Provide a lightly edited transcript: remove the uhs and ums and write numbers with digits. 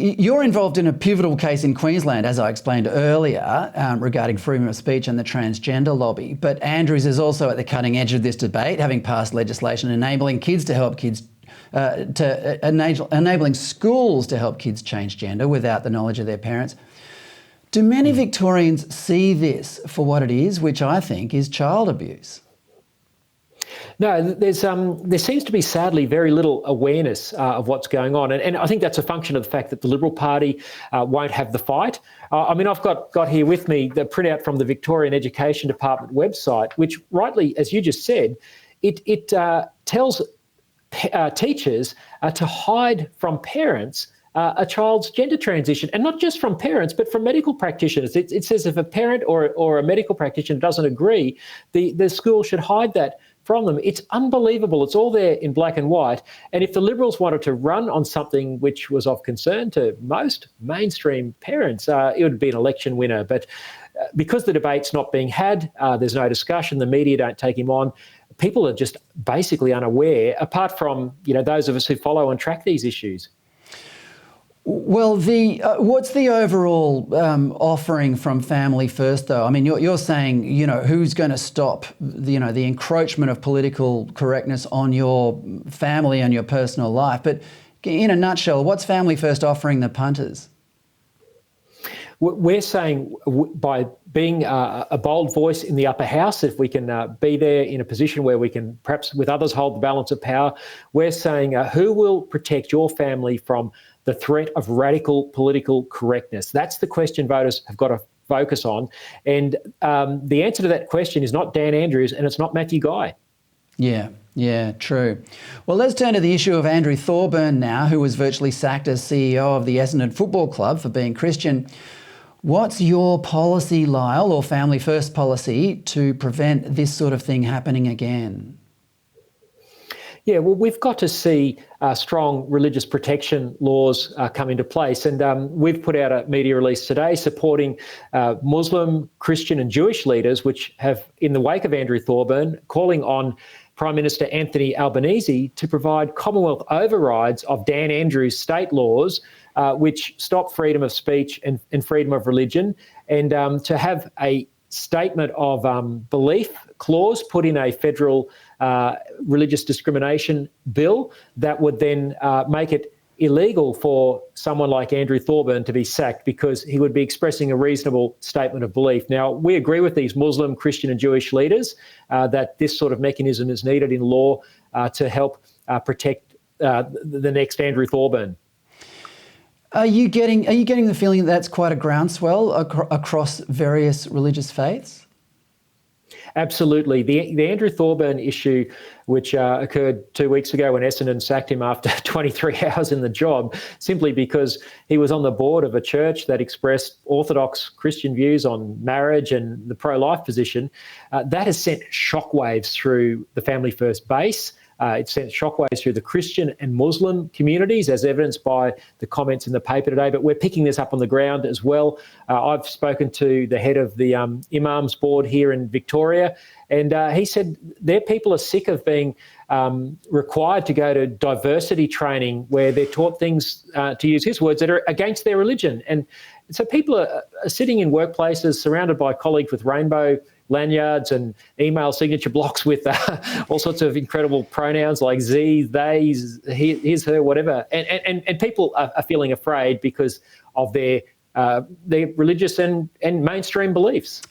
You're involved in a pivotal case in Queensland, as I explained earlier, regarding freedom of speech and the transgender lobby. But Andrews is also at the cutting edge of this debate, having passed legislation enabling enabling schools to help kids change gender without the knowledge of their parents. Do many Victorians see this for what it is, which I think is child abuse? No, there seems to be, sadly, very little awareness of what's going on. And I think that's a function of the fact that the Liberal Party won't have the fight. I've got here with me the printout from the Victorian Education Department website, which rightly, as you just said, it tells teachers to hide from parents a child's gender transition, and not just from parents, but from medical practitioners. It says if a parent or a medical practitioner doesn't agree, the school should hide that from them. It's unbelievable. It's all there in black and white. And if the Liberals wanted to run on something which was of concern to most mainstream parents, it would be an election winner. But because the debate's not being had, there's no discussion, the media don't take him on, people are just basically unaware, apart from those of us who follow and track these issues. Well, what's the overall offering from Family First, though? I mean, you're saying, who's going to stop, the encroachment of political correctness on your family and your personal life? But in a nutshell, what's Family First offering the punters? We're saying by being a bold voice in the upper house, if we can be there in a position where we can perhaps with others hold the balance of power, we're saying who will protect your family from the threat of radical political correctness? That's the question voters have got to focus on. And the answer to that question is not Dan Andrews and it's not Matthew Guy. Yeah, true. Well, let's turn to the issue of Andrew Thorburn now, who was virtually sacked as CEO of the Essendon Football Club for being Christian. What's your policy, Lyle, or Family First policy to prevent this sort of thing happening again? Yeah, well, we've got to see strong religious protection laws come into place. And we've put out a media release today supporting Muslim, Christian and Jewish leaders, which have, in the wake of Andrew Thorburn, calling on Prime Minister Anthony Albanese to provide Commonwealth overrides of Dan Andrews' state laws, which stop freedom of speech and freedom of religion, and to have a statement of belief clause put in a federal religious discrimination bill that would then make it illegal for someone like Andrew Thorburn to be sacked because he would be expressing a reasonable statement of belief. Now, we agree with these Muslim, Christian and Jewish leaders that this sort of mechanism is needed in law to help protect the next Andrew Thorburn. Are you getting the feeling that that's quite a groundswell across various religious faiths? Absolutely. The Andrew Thorburn issue, which occurred 2 weeks ago when Essendon sacked him after 23 hours in the job, simply because he was on the board of a church that expressed orthodox Christian views on marriage and the pro-life position, that has sent shockwaves through the Family First base. It sent shockwaves through the Christian and Muslim communities, as evidenced by the comments in the paper today. But we're picking this up on the ground as well. I've spoken to the head of the Imams Board here in Victoria, and he said their people are sick of being required to go to diversity training where they're taught things, to use his words, that are against their religion. And so people are sitting in workplaces surrounded by colleagues with rainbow lanyards and email signature blocks with all sorts of incredible pronouns like ze, they, his, her, whatever. And people are feeling afraid because of their religious and mainstream beliefs.